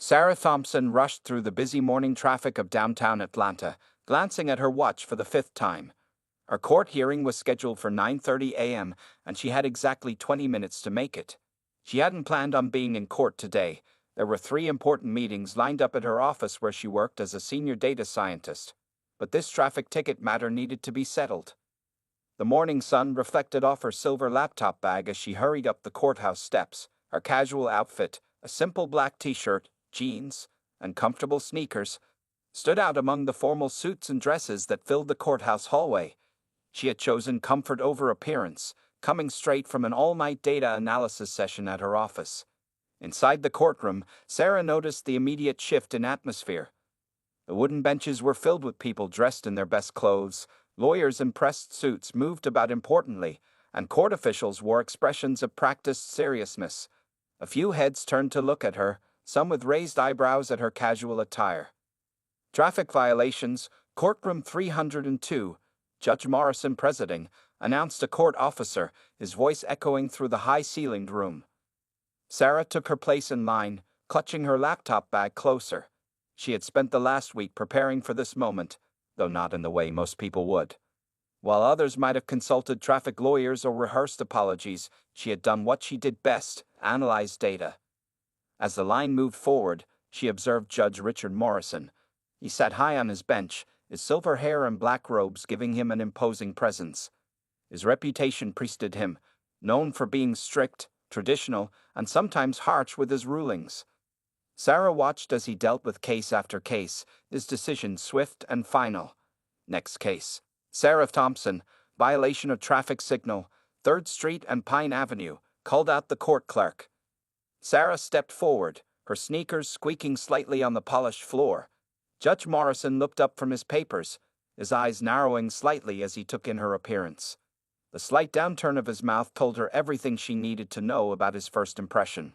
Sarah Thompson rushed through the busy morning traffic of downtown Atlanta, glancing at her watch for the fifth time. Her court hearing was scheduled for 9:30 a.m., and she had exactly 20 minutes to make it. She hadn't planned on being in court today. There were 3 important meetings lined up at her office where she worked as a senior data scientist. But this traffic ticket matter needed to be settled. The morning sun reflected off her silver laptop bag as she hurried up the courthouse steps. Her casual outfit, a simple black t-shirt, jeans, and comfortable sneakers, stood out among the formal suits and dresses that filled the courthouse hallway. She had chosen comfort over appearance, coming straight from an all-night data analysis session at her office. Inside the courtroom, Sarah noticed the immediate shift in atmosphere. The wooden benches were filled with people dressed in their best clothes. Lawyers in pressed suits moved about importantly, and court officials wore expressions of practiced seriousness. A few heads turned to look at her, some with raised eyebrows at her casual attire. Traffic violations, courtroom 302, Judge Morrison presiding, announced a court officer, his voice echoing through the high-ceilinged room. Sarah took her place in line, clutching her laptop bag closer. She had spent the last week preparing for this moment, though not in the way most people would. While others might have consulted traffic lawyers or rehearsed apologies, she had done what she did best: analyze data. As the line moved forward, she observed Judge Richard Morrison. He sat high on his bench, his silver hair and black robes giving him an imposing presence. His reputation preceded him, known for being strict, traditional, and sometimes harsh with his rulings. Sarah watched as he dealt with case after case, his decision swift and final. Next case. Sarah Thompson, violation of traffic signal, 3rd Street and Pine Avenue, called out the court clerk. Sarah stepped forward, her sneakers squeaking slightly on the polished floor. Judge Morrison looked up from his papers, his eyes narrowing slightly as he took in her appearance. The slight downturn of his mouth told her everything she needed to know about his first impression.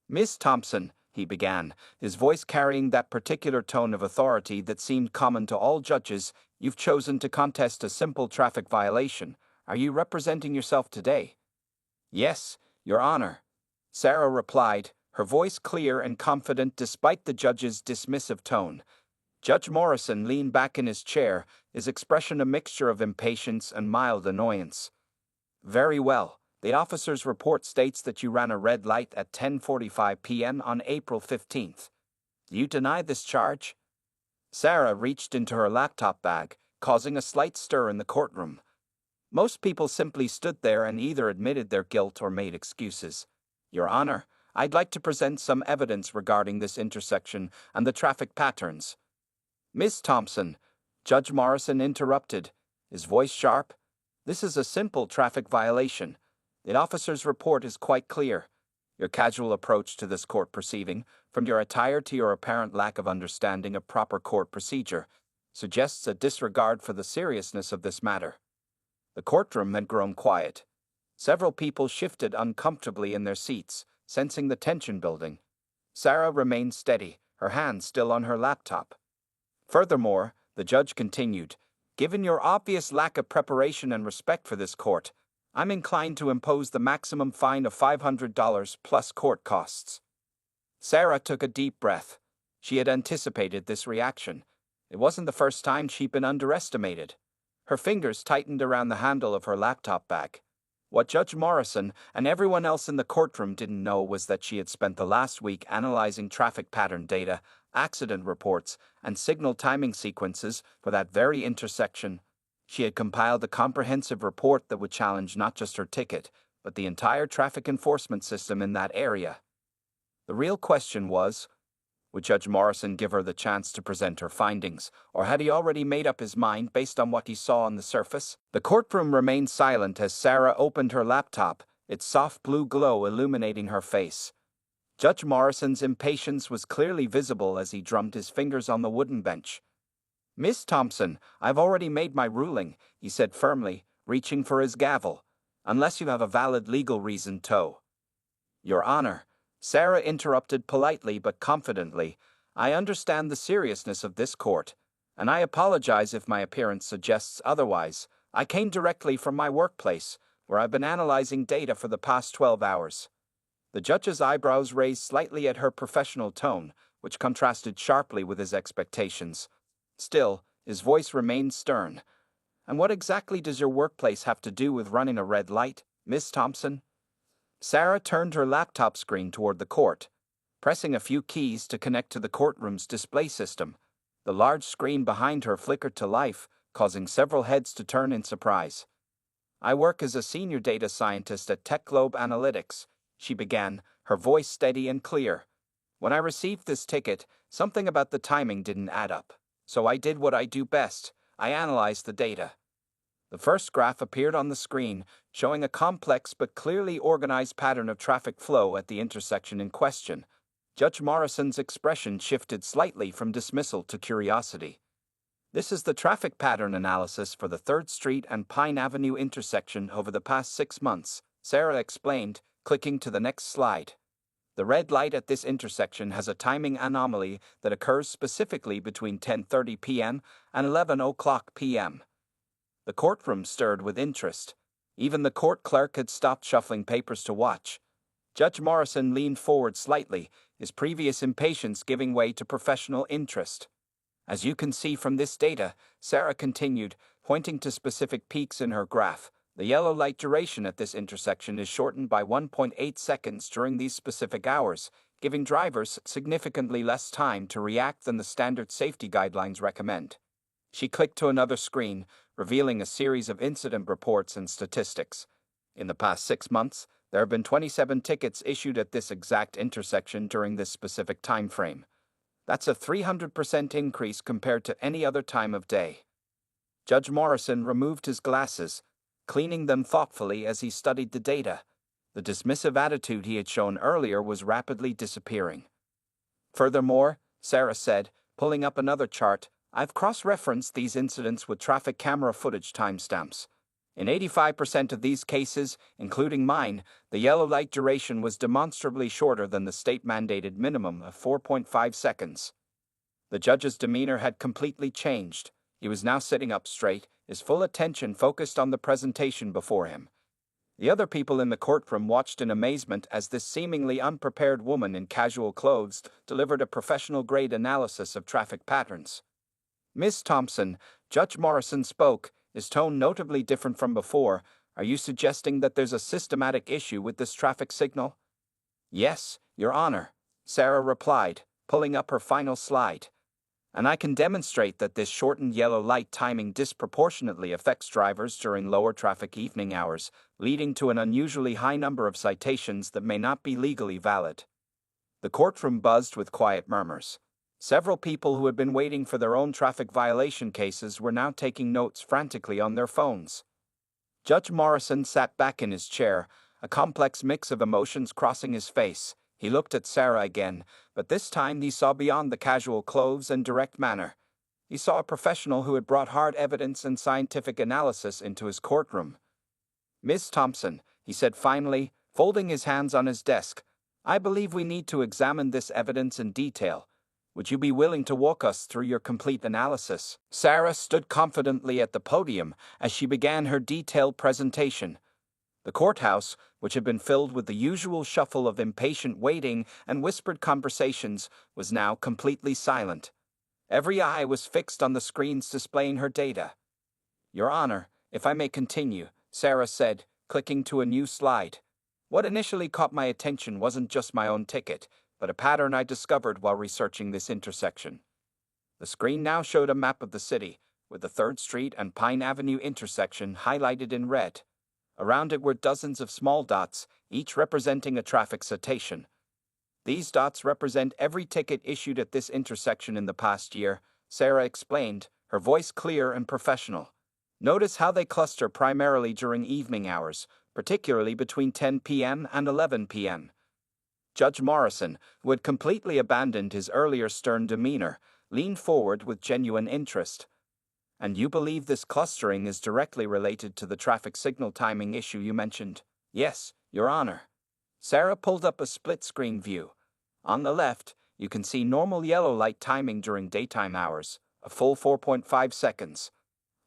"Miss Thompson," he began, his voice carrying that particular tone of authority that seemed common to all judges, "you've chosen to contest a simple traffic violation. Are you representing yourself today?" "Yes, Your Honor," Sarah replied, her voice clear and confident despite the judge's dismissive tone. Judge Morrison leaned back in his chair, his expression a mixture of impatience and mild annoyance. "Very well. The officer's report states that you ran a red light at 10:45 p.m. on April 15th. Do you deny this charge?" Sarah reached into her laptop bag, causing a slight stir in the courtroom. Most people simply stood there and either admitted their guilt or made excuses. "Your Honor, I'd like to present some evidence regarding this intersection and the traffic patterns." "Miss Thompson," Judge Morrison interrupted, his voice sharp, "this is a simple traffic violation. The officer's report is quite clear. Your casual approach to this court proceeding, from your attire to your apparent lack of understanding of proper court procedure, suggests a disregard for the seriousness of this matter." The courtroom had grown quiet. Several people shifted uncomfortably in their seats, sensing the tension building. Sarah remained steady, her hand still on her laptop. "Furthermore," the judge continued, "given your obvious lack of preparation and respect for this court, I'm inclined to impose the maximum fine of $500 plus court costs." Sarah took a deep breath. She had anticipated this reaction. It wasn't the first time she'd been underestimated. Her fingers tightened around the handle of her laptop bag. What Judge Morrison and everyone else in the courtroom didn't know was that she had spent the last week analyzing traffic pattern data, accident reports, and signal timing sequences for that very intersection. She had compiled a comprehensive report that would challenge not just her ticket, but the entire traffic enforcement system in that area. The real question was, would Judge Morrison give her the chance to present her findings, or had he already made up his mind based on what he saw on the surface? The courtroom remained silent as Sarah opened her laptop, its soft blue glow illuminating her face. Judge Morrison's impatience was clearly visible as he drummed his fingers on the wooden bench. "Miss Thompson, I've already made my ruling," he said firmly, reaching for his gavel, "unless you have a valid legal reason to." "Your Honor," Sarah interrupted politely but confidently, "I understand the seriousness of this court, and I apologize if my appearance suggests otherwise. I came directly from my workplace, where I've been analyzing data for the past 12 hours. The judge's eyebrows raised slightly at her professional tone, which contrasted sharply with his expectations. Still, his voice remained stern. "And what exactly does your workplace have to do with running a red light, Miss Thompson?" Sarah turned her laptop screen toward the court, pressing a few keys to connect to the courtroom's display system. The large screen behind her flickered to life, causing several heads to turn in surprise. "I work as a senior data scientist at TechGlobe Analytics," she began, her voice steady and clear. "When I received this ticket, something about the timing didn't add up. So I did what I do best. I analyzed the data." The first graph appeared on the screen, showing a complex but clearly organized pattern of traffic flow at the intersection in question. Judge Morrison's expression shifted slightly from dismissal to curiosity. "This is the traffic pattern analysis for the 3rd Street and Pine Avenue intersection over the past 6 months," Sarah explained, clicking to the next slide. "The red light at this intersection has a timing anomaly that occurs specifically between 10:30 p.m. and 11:00 p.m. The courtroom stirred with interest. Even the court clerk had stopped shuffling papers to watch. Judge Morrison leaned forward slightly, his previous impatience giving way to professional interest. "As you can see from this data," Sarah continued, pointing to specific peaks in her graph, "the yellow light duration at this intersection is shortened by 1.8 seconds during these specific hours, giving drivers significantly less time to react than the standard safety guidelines recommend." She clicked to another screen, revealing a series of incident reports and statistics. "In the past 6 months, there have been 27 tickets issued at this exact intersection during this specific time frame. That's a 300% increase compared to any other time of day." Judge Morrison removed his glasses, cleaning them thoughtfully as he studied the data. The dismissive attitude he had shown earlier was rapidly disappearing. "Furthermore," Sarah said, pulling up another chart, "I've cross-referenced these incidents with traffic camera footage timestamps. In 85% of these cases, including mine, the yellow light duration was demonstrably shorter than the state-mandated minimum of 4.5 seconds. The judge's demeanor had completely changed. He was now sitting up straight, his full attention focused on the presentation before him. The other people in the courtroom watched in amazement as this seemingly unprepared woman in casual clothes delivered a professional-grade analysis of traffic patterns. "Miss Thompson," Judge Morrison spoke, his tone notably different from before, "are you suggesting that there's a systematic issue with this traffic signal?" "Yes, Your Honor," Sarah replied, pulling up her final slide. "And I can demonstrate that this shortened yellow light timing disproportionately affects drivers during lower traffic evening hours, leading to an unusually high number of citations that may not be legally valid." The courtroom buzzed with quiet murmurs. Several people who had been waiting for their own traffic violation cases were now taking notes frantically on their phones. Judge Morrison sat back in his chair, a complex mix of emotions crossing his face. He looked at Sarah again, but this time he saw beyond the casual clothes and direct manner. He saw a professional who had brought hard evidence and scientific analysis into his courtroom. "Miss Thompson," he said finally, folding his hands on his desk, "I believe we need to examine this evidence in detail. Would you be willing to walk us through your complete analysis?" Sarah stood confidently at the podium as she began her detailed presentation. The courthouse, which had been filled with the usual shuffle of impatient waiting and whispered conversations, was now completely silent. Every eye was fixed on the screens displaying her data. "Your Honor, if I may continue," Sarah said, clicking to a new slide. "What initially caught my attention wasn't just my own ticket, but a pattern I discovered while researching this intersection." The screen now showed a map of the city, with the 3rd Street and Pine Avenue intersection highlighted in red. Around it were dozens of small dots, each representing a traffic citation. "These dots represent every ticket issued at this intersection in the past year," Sarah explained, her voice clear and professional. "Notice how they cluster primarily during evening hours, particularly between 10 p.m. and 11 p.m. Judge Morrison, who had completely abandoned his earlier stern demeanor, leaned forward with genuine interest. "And you believe this clustering is directly related to the traffic signal timing issue you mentioned?" "Yes, Your Honor." Sarah pulled up a split-screen view. On the left, you can see normal yellow light timing during daytime hours, a full 4.5 seconds.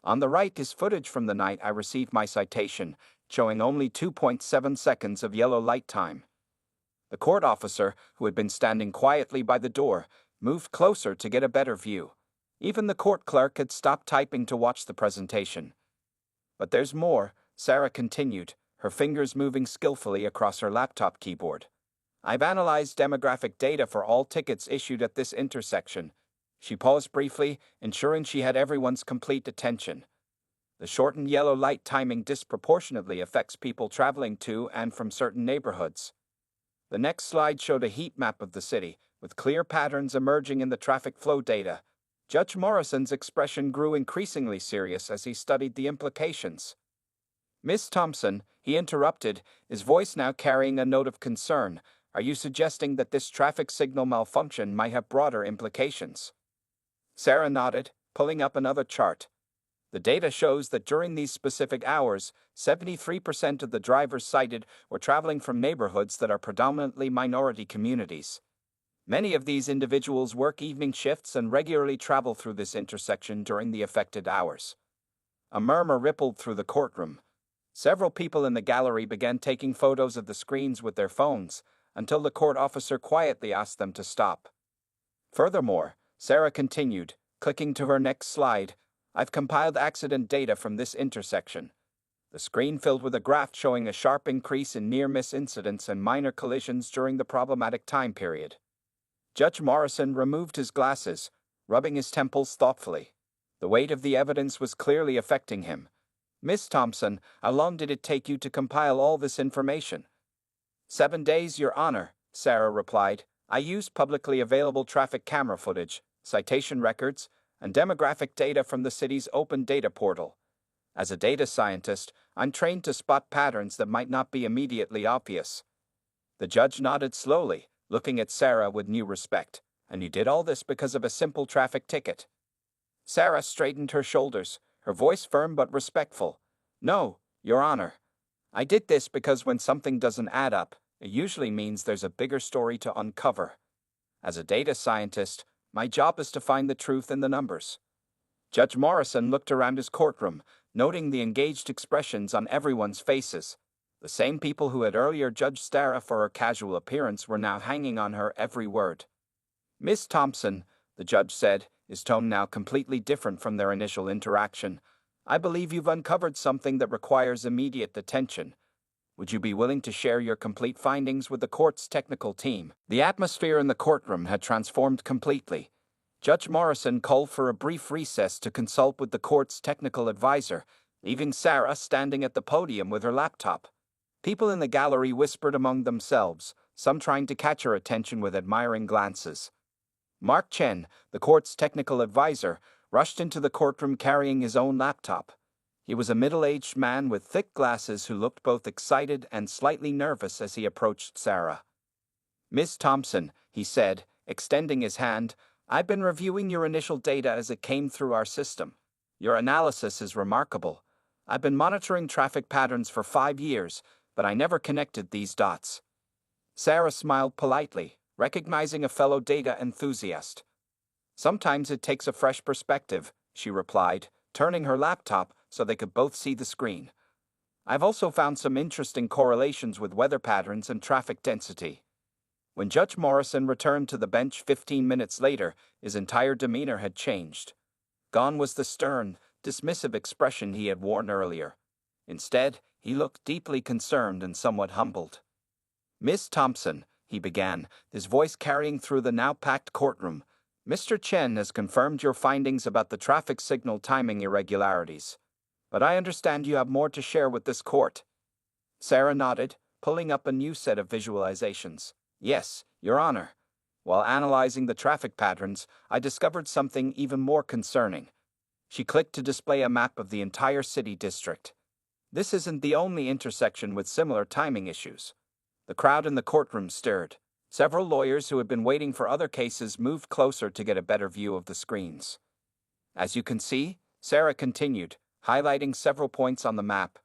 On the right is footage from the night I received my citation, showing only 2.7 seconds of yellow light time. The court officer, who had been standing quietly by the door, moved closer to get a better view. Even the court clerk had stopped typing to watch the presentation. But there's more, Sarah continued, her fingers moving skillfully across her laptop keyboard. I've analyzed demographic data for all tickets issued at this intersection. She paused briefly, ensuring she had everyone's complete attention. The shortened yellow light timing disproportionately affects people traveling to and from certain neighborhoods. The next slide showed a heat map of the city, with clear patterns emerging in the traffic flow data. Judge Morrison's expression grew increasingly serious as he studied the implications. "Miss Thompson," he interrupted, his voice now carrying a note of concern, "are you suggesting that this traffic signal malfunction might have broader implications?" Sarah nodded, pulling up another chart. The data shows that during these specific hours, 73% of the drivers cited were traveling from neighborhoods that are predominantly minority communities. Many of these individuals work evening shifts and regularly travel through this intersection during the affected hours. A murmur rippled through the courtroom. Several people in the gallery began taking photos of the screens with their phones, until the court officer quietly asked them to stop. Furthermore, Sarah continued, clicking to her next slide, "I've compiled accident data from this intersection." The screen filled with a graph showing a sharp increase in near-miss incidents and minor collisions during the problematic time period. Judge Morrison removed his glasses, rubbing his temples thoughtfully. The weight of the evidence was clearly affecting him. "Miss Thompson, how long did it take you to compile all this information?" 7 days, Your Honor," Sarah replied. "I used publicly available traffic camera footage, citation records, and demographic data from the city's open data portal. As a data scientist, I'm trained to spot patterns that might not be immediately obvious." The judge nodded slowly, looking at Sarah with new respect. "And you did all this because of a simple traffic ticket?" Sarah straightened her shoulders, her voice firm but respectful. "No, Your Honor. I did this because when something doesn't add up, it usually means there's a bigger story to uncover. As a data scientist, my job is to find the truth in the numbers." Judge Morrison looked around his courtroom, noting the engaged expressions on everyone's faces. The same people who had earlier judged Sarah for her casual appearance were now hanging on her every word. "Miss Thompson," the judge said, his tone now completely different from their initial interaction, "I believe you've uncovered something that requires immediate attention. Would you be willing to share your complete findings with the court's technical team?" The atmosphere in the courtroom had transformed completely. Judge Morrison called for a brief recess to consult with the court's technical advisor, leaving Sarah standing at the podium with her laptop. People in the gallery whispered among themselves, some trying to catch her attention with admiring glances. Mark Chen, the court's technical advisor, rushed into the courtroom carrying his own laptop. He was a middle-aged man with thick glasses who looked both excited and slightly nervous as he approached Sarah. "Miss Thompson," he said, extending his hand, "I've been reviewing your initial data as it came through our system. Your analysis is remarkable. I've been monitoring traffic patterns for 5 years, but I never connected these dots." Sarah smiled politely, recognizing a fellow data enthusiast. "Sometimes it takes a fresh perspective," she replied, turning her laptop so they could both see the screen. "I've also found some interesting correlations with weather patterns and traffic density." When Judge Morrison returned to the bench 15 minutes later, his entire demeanor had changed. Gone was the stern, dismissive expression he had worn earlier. Instead, he looked deeply concerned and somewhat humbled. "Miss Thompson," he began, his voice carrying through the now-packed courtroom, "Mr. Chen has confirmed your findings about the traffic signal timing irregularities. But I understand you have more to share with this court." Sarah nodded, pulling up a new set of visualizations. "Yes, Your Honor. While analyzing the traffic patterns, I discovered something even more concerning." She clicked to display a map of the entire city district. "This isn't the only intersection with similar timing issues." The crowd in the courtroom stirred. Several lawyers who had been waiting for other cases moved closer to get a better view of the screens. "As you can see," Sarah continued, highlighting several points on the map,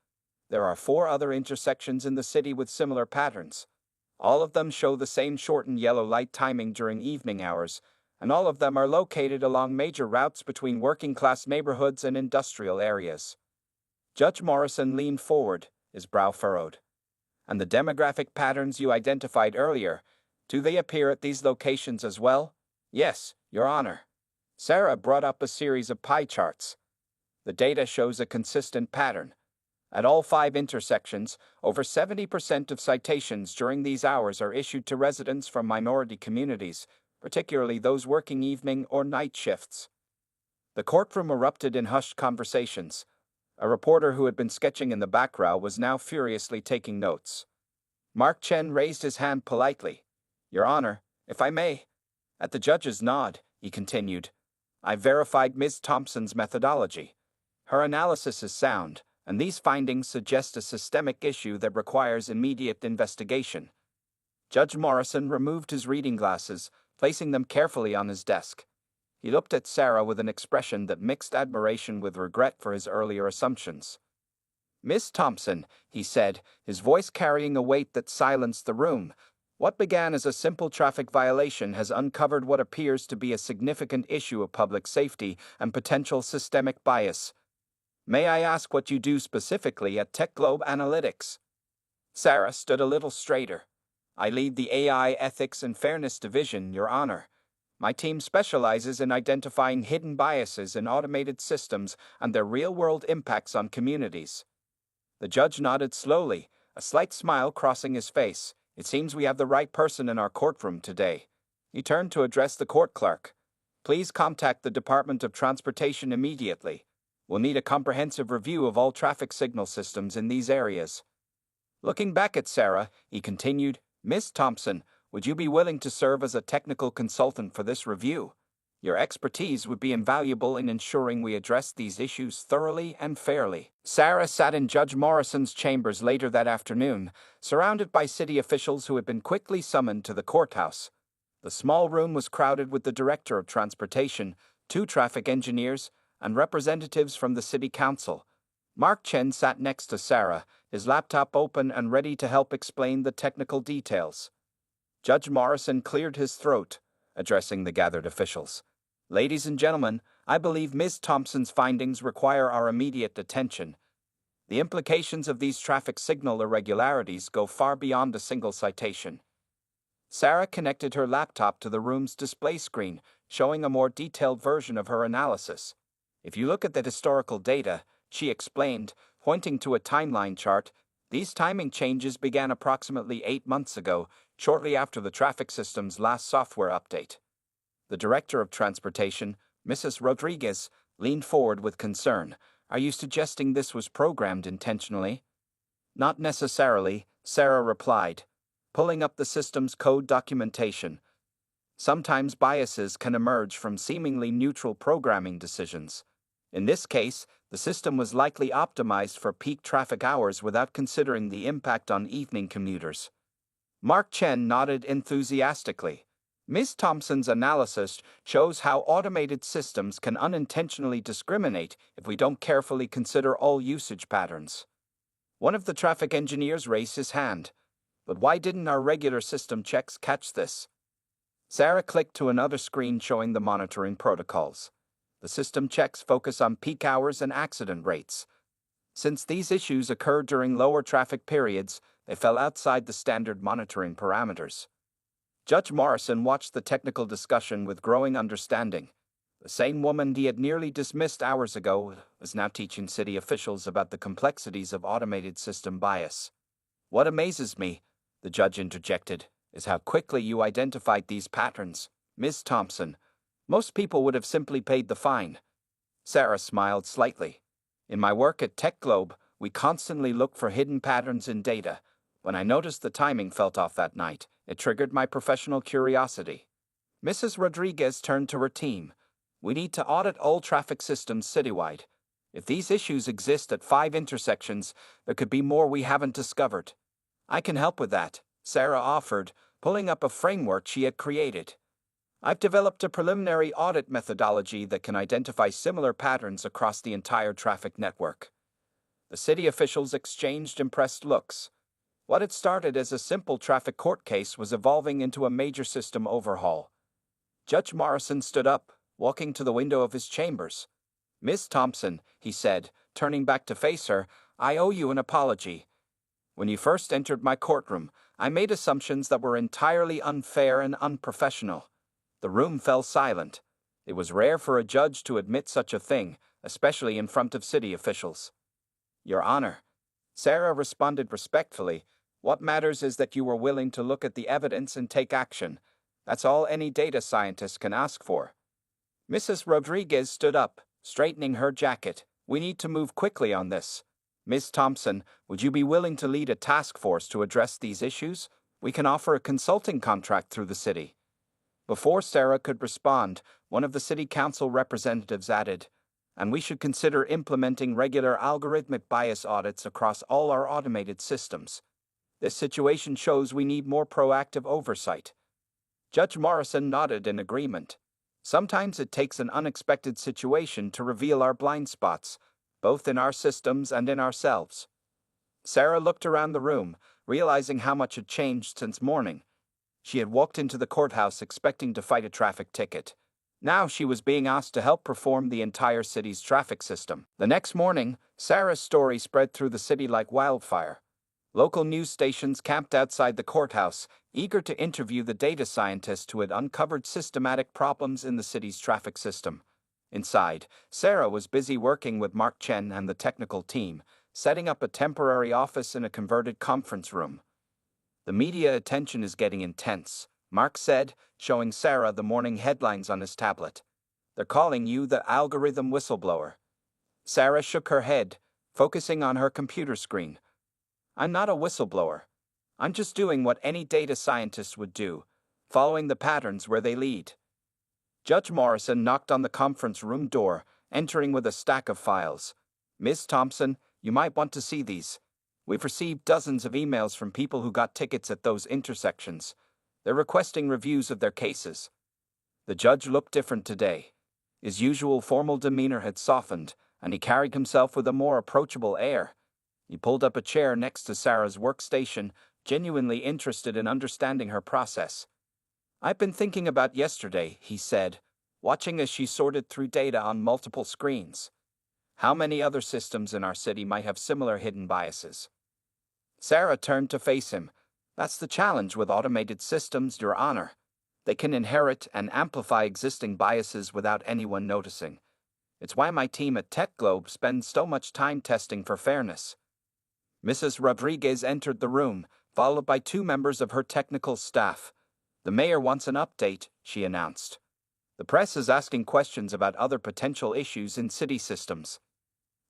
"there are 4 other intersections in the city with similar patterns. All of them show the same shortened yellow light timing during evening hours, and all of them are located along major routes between working-class neighborhoods and industrial areas." Judge Morrison leaned forward, his brow furrowed. And the demographic patterns you identified earlier, do they appear at these locations as well? Yes, Your Honor. Sarah brought up a series of pie charts. The data shows a consistent pattern. At all 5 intersections, over 70% of citations during these hours are issued to residents from minority communities, particularly those working evening or night shifts. The courtroom erupted in hushed conversations. A reporter who had been sketching in the background was now furiously taking notes. Mark Chen raised his hand politely. Your Honor, if I may. At the judge's nod, he continued, I verified Ms. Thompson's methodology. Her analysis is sound, and these findings suggest a systemic issue that requires immediate investigation. Judge Morrison removed his reading glasses, placing them carefully on his desk. He looked at Sarah with an expression that mixed admiration with regret for his earlier assumptions. Miss Thompson, he said, his voice carrying a weight that silenced the room, what began as a simple traffic violation has uncovered what appears to be a significant issue of public safety and potential systemic bias. May I ask what you do specifically at TechGlobe Analytics? Sarah stood a little straighter. I lead the AI Ethics and Fairness Division, Your Honor. My team specializes in identifying hidden biases in automated systems and their real-world impacts on communities. The judge nodded slowly, a slight smile crossing his face. It seems we have the right person in our courtroom today. He turned to address the court clerk. Please contact the Department of Transportation immediately. We'll need a comprehensive review of all traffic signal systems in these areas. Looking back at Sarah, he continued, Miss Thompson, would you be willing to serve as a technical consultant for this review? Your expertise would be invaluable in ensuring we address these issues thoroughly and fairly. Sarah sat in Judge Morrison's chambers later that afternoon, surrounded by city officials who had been quickly summoned to the courthouse. The small room was crowded with the Director of Transportation, 2 traffic engineers, and representatives from the City Council. Mark Chen sat next to Sarah, his laptop open and ready to help explain the technical details. Judge Morrison cleared his throat, addressing the gathered officials. Ladies and gentlemen, I believe Ms. Thompson's findings require our immediate attention. The implications of these traffic signal irregularities go far beyond a single citation. Sarah connected her laptop to the room's display screen, showing a more detailed version of her analysis. If you look at the historical data, she explained, pointing to a timeline chart, these timing changes began approximately 8 months ago, shortly after the traffic system's last software update. The Director of Transportation, Mrs. Rodriguez, leaned forward with concern. Are you suggesting this was programmed intentionally? Not necessarily, Sarah replied, pulling up the system's code documentation. Sometimes biases can emerge from seemingly neutral programming decisions. In this case, the system was likely optimized for peak traffic hours without considering the impact on evening commuters. Mark Chen nodded enthusiastically. Ms. Thompson's analysis shows how automated systems can unintentionally discriminate if we don't carefully consider all usage patterns. One of the traffic engineers raised his hand. But why didn't our regular system checks catch this? Sarah clicked to another screen showing the monitoring protocols. The system checks focus on peak hours and accident rates. Since these issues occurred during lower traffic periods, they fell outside the standard monitoring parameters. Judge Morrison watched the technical discussion with growing understanding. The same woman he had nearly dismissed hours ago was now teaching city officials about the complexities of automated system bias. What amazes me, the judge interjected, is how quickly you identified these patterns, Ms. Thompson. Most people would have simply paid the fine. Sarah smiled slightly. In my work at TechGlobe, we constantly look for hidden patterns in data. When I noticed the timing felt off that night, it triggered my professional curiosity. Mrs. Rodriguez turned to her team. We need to audit all traffic systems citywide. If these issues exist at 5 intersections, there could be more we haven't discovered. I can help with that, Sarah offered, pulling up a framework she had created. I've developed a preliminary audit methodology that can identify similar patterns across the entire traffic network. The city officials exchanged impressed looks. What had started as a simple traffic court case was evolving into a major system overhaul. Judge Morrison stood up, walking to the window of his chambers. Miss Thompson, he said, turning back to face her, I owe you an apology. When you first entered my courtroom, I made assumptions that were entirely unfair and unprofessional. The room fell silent. It was rare for a judge to admit such a thing, especially in front of city officials. Your Honor, Sarah responded respectfully. What matters is that you were willing to look at the evidence and take action. That's all any data scientist can ask for. Mrs. Rodriguez stood up, straightening her jacket. We need to move quickly on this. Ms. Thompson, would you be willing to lead a task force to address these issues? We can offer a consulting contract through the city. Before Sarah could respond, one of the city council representatives added, and we should consider implementing regular algorithmic bias audits across all our automated systems. This situation shows we need more proactive oversight. Judge Morrison nodded in agreement. Sometimes it takes an unexpected situation to reveal our blind spots, both in our systems and in ourselves. Sarah looked around the room, realizing how much had changed since morning. She had walked into the courthouse expecting to fight a traffic ticket. Now she was being asked to help perform the entire city's traffic system. The next morning, Sarah's story spread through the city like wildfire. Local news stations camped outside the courthouse, eager to interview the data scientist who had uncovered systematic problems in the city's traffic system. Inside, Sarah was busy working with Mark Chen and the technical team, setting up a temporary office in a converted conference room. The media attention is getting intense, Mark said, showing Sarah the morning headlines on his tablet. They're calling you the algorithm whistleblower. Sarah shook her head, focusing on her computer screen. I'm not a whistleblower. I'm just doing what any data scientist would do, following the patterns where they lead. Judge Morrison knocked on the conference room door, entering with a stack of files. Ms. Thompson, you might want to see these. We've received dozens of emails from people who got tickets at those intersections. They're requesting reviews of their cases. The judge looked different today. His usual formal demeanor had softened, and he carried himself with a more approachable air. He pulled up a chair next to Sarah's workstation, genuinely interested in understanding her process. I've been thinking about yesterday, he said, watching as she sorted through data on multiple screens. How many other systems in our city might have similar hidden biases? Sarah turned to face him. That's the challenge with automated systems, Your Honor. They can inherit and amplify existing biases without anyone noticing. It's why my team at TechGlobe spends so much time testing for fairness. Mrs. Rodriguez entered the room, followed by two members of her technical staff. The mayor wants an update, she announced. The press is asking questions about other potential issues in city systems.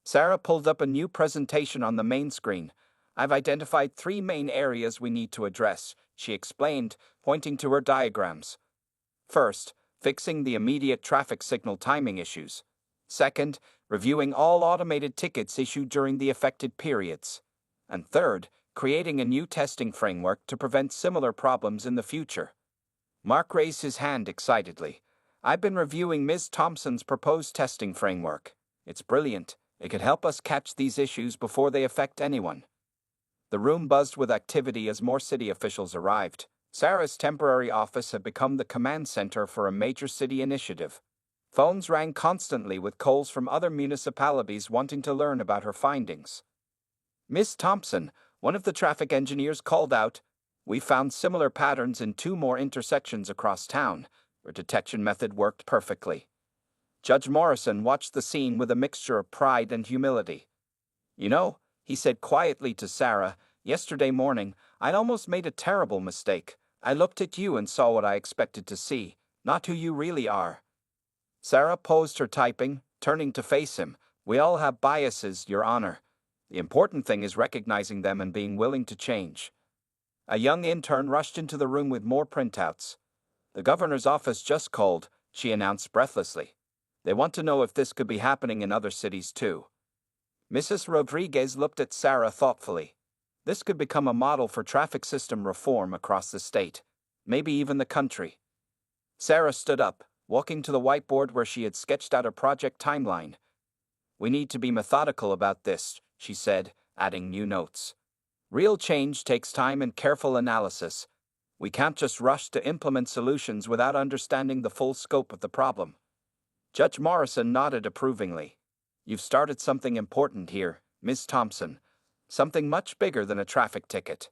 Sarah pulled up a new presentation on the main screen. I've identified 3 main areas we need to address, she explained, pointing to her diagrams. First, fixing the immediate traffic signal timing issues. Second, reviewing all automated tickets issued during the affected periods. And third, creating a new testing framework to prevent similar problems in the future. Mark raised his hand excitedly. I've been reviewing Ms. Thompson's proposed testing framework. It's brilliant. It could help us catch these issues before they affect anyone. The room buzzed with activity as more city officials arrived. Sarah's temporary office had become the command center for a major city initiative. Phones rang constantly with calls from other municipalities wanting to learn about her findings. Ms. Thompson, one of the traffic engineers, called out, "We found similar patterns in 2 more intersections across town. Our detection method worked perfectly." Judge Morrison watched the scene with a mixture of pride and humility. "You know," he said quietly to Sarah, "yesterday morning, I'd almost made a terrible mistake. I looked at you and saw what I expected to see, not who you really are." Sarah paused her typing, turning to face him. "We all have biases, Your Honor. The important thing is recognizing them and being willing to change." A young intern rushed into the room with more printouts. "The governor's office just called," she announced breathlessly. "They want to know if this could be happening in other cities too." Mrs. Rodriguez looked at Sarah thoughtfully. This could become a model for traffic system reform across the state, maybe even the country. Sarah stood up, walking to the whiteboard where she had sketched out a project timeline. "We need to be methodical about this," she said, adding new notes. "Real change takes time and careful analysis. We can't just rush to implement solutions without understanding the full scope of the problem." Judge Morrison nodded approvingly. "You've started something important here, Ms. Thompson. something much bigger than a traffic ticket.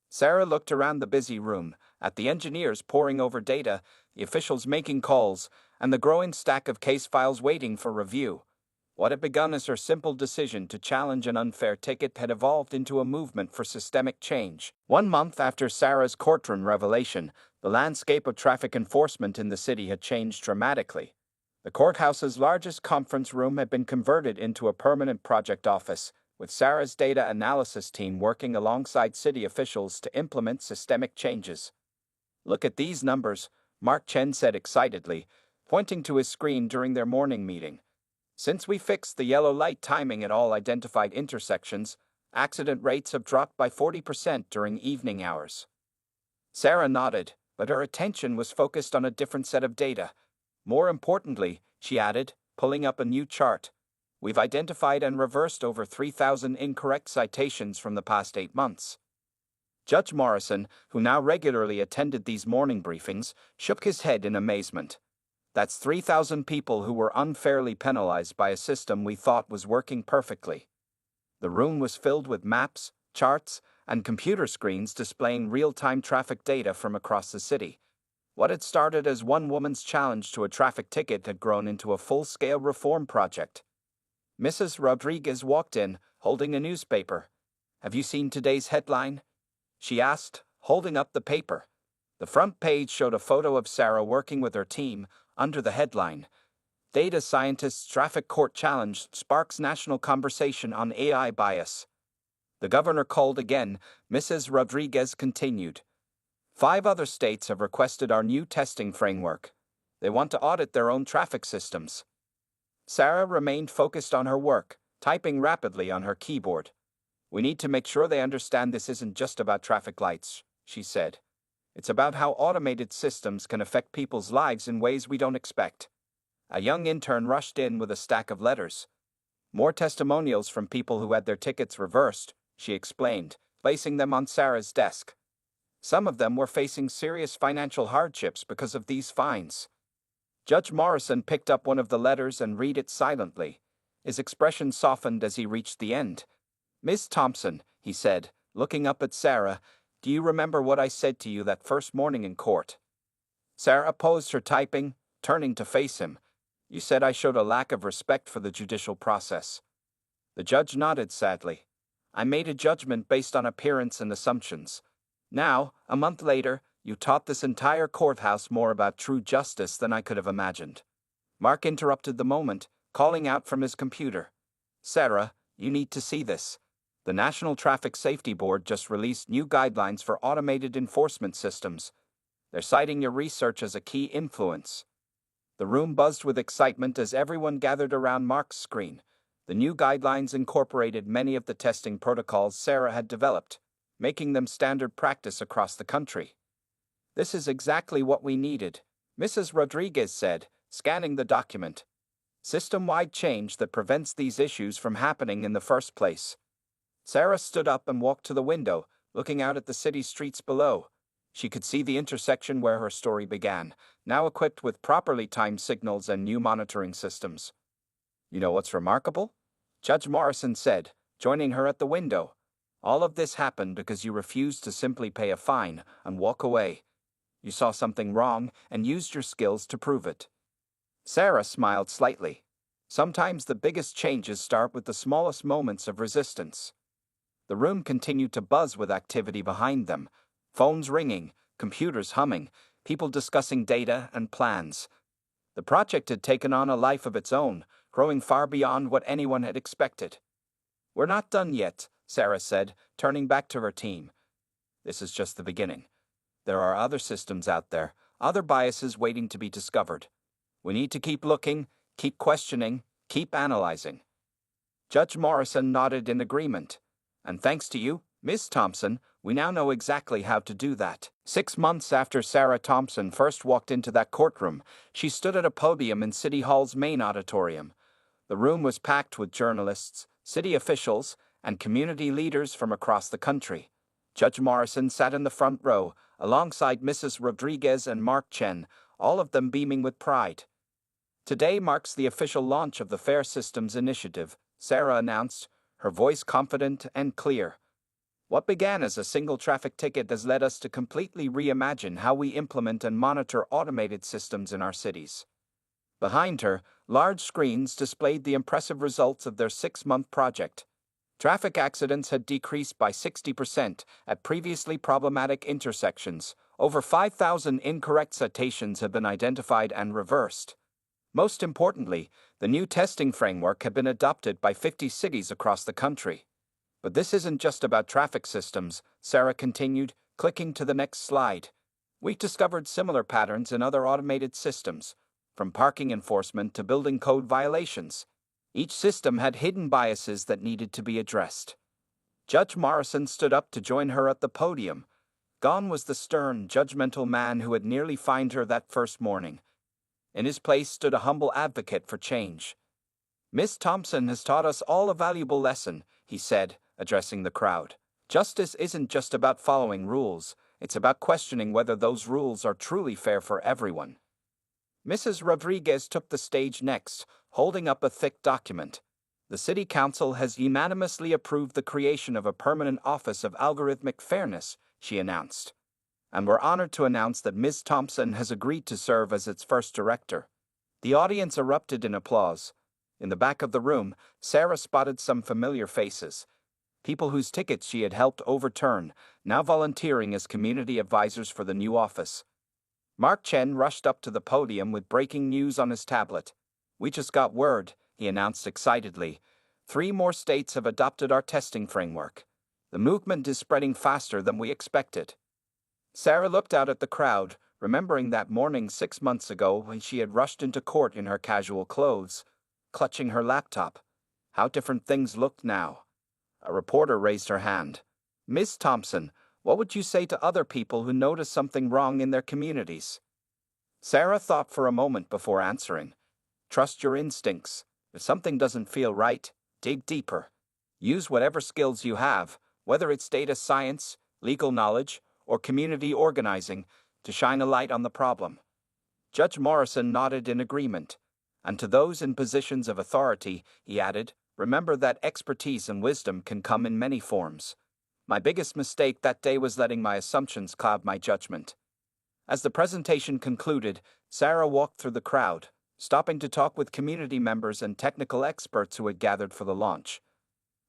Sarah looked around the busy room, at the engineers poring over data, the officials making calls, and the growing stack of case files waiting for review. What had begun as her simple decision to challenge an unfair ticket had evolved into a movement for systemic change. 1 month after Sarah's courtroom revelation, the landscape of traffic enforcement in the city had changed dramatically. The courthouse's largest conference room had been converted into a permanent project office, with Sarah's data analysis team working alongside city officials to implement systemic changes. "Look at these numbers," Mark Chen said excitedly, pointing to his screen during their morning meeting. "Since we fixed the yellow light timing at all identified intersections, accident rates have dropped by 40% during evening hours." Sarah nodded, but her attention was focused on a different set of data. "More importantly," she added, pulling up a new chart, "we've identified and reversed over 3,000 incorrect citations from the past 8 months. Judge Morrison, who now regularly attended these morning briefings, shook his head in amazement. "That's 3,000 people who were unfairly penalized by a system we thought was working perfectly." The room was filled with maps, charts, and computer screens displaying real-time traffic data from across the city. What had started as one woman's challenge to a traffic ticket had grown into a full-scale reform project. Mrs. Rodriguez walked in, holding a newspaper. "Have you seen today's headline?" she asked, holding up the paper. The front page showed a photo of Sarah working with her team, under the headline, "Data Scientists' Traffic Court Challenge Sparks National Conversation on AI Bias." The governor called again. Mrs. Rodriguez continued, "5 other states have requested our new testing framework. They want to audit their own traffic systems." Sarah remained focused on her work, typing rapidly on her keyboard. "We need to make sure they understand this isn't just about traffic lights," she said. "It's about how automated systems can affect people's lives in ways we don't expect." A young intern rushed in with a stack of letters. "More testimonials from people who had their tickets reversed," she explained, placing them on Sarah's desk. Some of them were facing serious financial hardships because of these fines. Judge Morrison picked up one of the letters and read it silently. His expression softened as he reached the end. "Miss Thompson," he said, looking up at Sarah, "do you remember what I said to you that first morning in court?" Sarah paused her typing, turning to face him. "You said I showed a lack of respect for the judicial process." The judge nodded sadly. "I made a judgment based on appearance and assumptions. Now, a month later, you taught this entire courthouse more about true justice than I could have imagined." Mark interrupted the moment, calling out from his computer, "Sarah, you need to see this. The National Traffic Safety Board just released new guidelines for automated enforcement systems. They're citing your research as a key influence." The room buzzed with excitement as everyone gathered around Mark's screen. The new guidelines incorporated many of the testing protocols Sarah had developed, making them standard practice across the country. "This is exactly what we needed," Mrs. Rodriguez said, scanning the document. "System-wide change that prevents these issues from happening in the first place." Sarah stood up and walked to the window, looking out at the city streets below. She could see the intersection where her story began, now equipped with properly timed signals and new monitoring systems. "You know what's remarkable?" Judge Morrison said, joining her at the window. "All of this happened because you refused to simply pay a fine and walk away. You saw something wrong and used your skills to prove it." Sarah smiled slightly. Sometimes the biggest changes start with the smallest moments of resistance. The room continued to buzz with activity behind them. Phones ringing, computers humming, people discussing data and plans. The project had taken on a life of its own, growing far beyond what anyone had expected. "We're not done yet," Sarah said, turning back to her team. "This is just the beginning. There are other systems out there, other biases waiting to be discovered. We need to keep looking, keep questioning, keep analyzing." Judge Morrison nodded in agreement. "And thanks to you, Ms. Thompson, we now know exactly how to do that." 6 months after Sarah Thompson first walked into that courtroom, she stood at a podium in City Hall's main auditorium. The room was packed with journalists, city officials, and community leaders from across the country. Judge Morrison sat in the front row, alongside Mrs. Rodriguez and Mark Chen, all of them beaming with pride. "Today marks the official launch of the Fair Systems Initiative," Sarah announced, her voice confident and clear. What began as a single traffic ticket has led us to completely reimagine how we implement and monitor automated systems in our cities. Behind her, large screens displayed the impressive results of their 6-month project. Traffic accidents had decreased by 60% at previously problematic intersections. Over 5,000 incorrect citations have been identified and reversed. Most importantly, the new testing framework had been adopted by 50 cities across the country. But this isn't just about traffic systems, Sarah continued, clicking to the next slide. We discovered similar patterns in other automated systems, from parking enforcement to building code violations. Each system had hidden biases that needed to be addressed. Judge Morrison stood up to join her at the podium. Gone was the stern, judgmental man who had nearly fined her that first morning. In his place stood a humble advocate for change. "Miss Thompson has taught us all a valuable lesson," he said, addressing the crowd. "Justice isn't just about following rules, it's about questioning whether those rules are truly fair for everyone." Mrs. Rodriguez took the stage next, holding up a thick document. "The City Council has unanimously approved the creation of a permanent Office of Algorithmic Fairness," she announced. "And we're honored to announce that Ms. Thompson has agreed to serve as its first director." The audience erupted in applause. In the back of the room, Sarah spotted some familiar faces. People whose tickets she had helped overturn, now volunteering as community advisors for the new office. Mark Chen rushed up to the podium with breaking news on his tablet. "We just got word," he announced excitedly. 3 more states have adopted our testing framework. The movement is spreading faster than we expected." Sarah looked out at the crowd, remembering that morning 6 months ago when she had rushed into court in her casual clothes, clutching her laptop. How different things looked now. A reporter raised her hand. "Ms. Thompson, what would you say to other people who notice something wrong in their communities?" Sarah thought for a moment before answering. "Trust your instincts. If something doesn't feel right, dig deeper. Use whatever skills you have, whether it's data science, legal knowledge, or community organizing, to shine a light on the problem." Judge Morrison nodded in agreement. "And to those in positions of authority," he added, "remember that expertise and wisdom can come in many forms. My biggest mistake that day was letting my assumptions cloud my judgment." As the presentation concluded, Sarah walked through the crowd, stopping to talk with community members and technical experts who had gathered for the launch.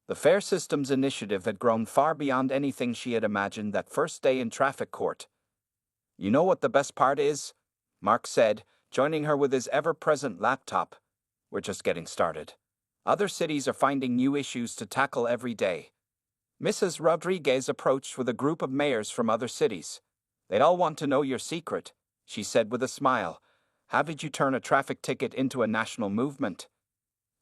The Fair Systems Initiative had grown far beyond anything she had imagined that first day in traffic court. "You know what the best part is?" Mark said, joining her with his ever-present laptop. "We're just getting started. Other cities are finding new issues to tackle every day." Mrs. Rodriguez approached with a group of mayors from other cities. "They'd all want to know your secret," she said with a smile. "How did you turn a traffic ticket into a national movement?"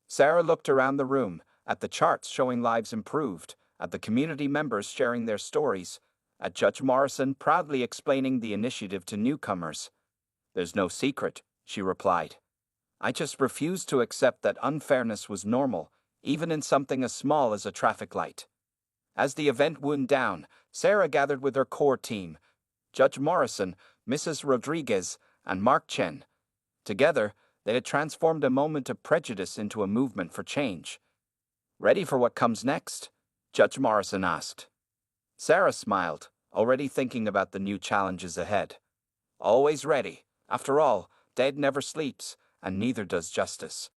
Sarah looked around the room, at the charts showing lives improved, at the community members sharing their stories, at Judge Morrison proudly explaining the initiative to newcomers. "There's no secret," she replied. "I just refused to accept that unfairness was normal, even in something as small as a traffic light." As the event wound down, Sarah gathered with her core team, Judge Morrison, Mrs. Rodriguez, and Mark Chen. Together, they had transformed a moment of prejudice into a movement for change. "Ready for what comes next?" Judge Morrison asked. Sarah smiled, already thinking about the new challenges ahead. "Always ready. After all, dead never sleeps, and neither does justice."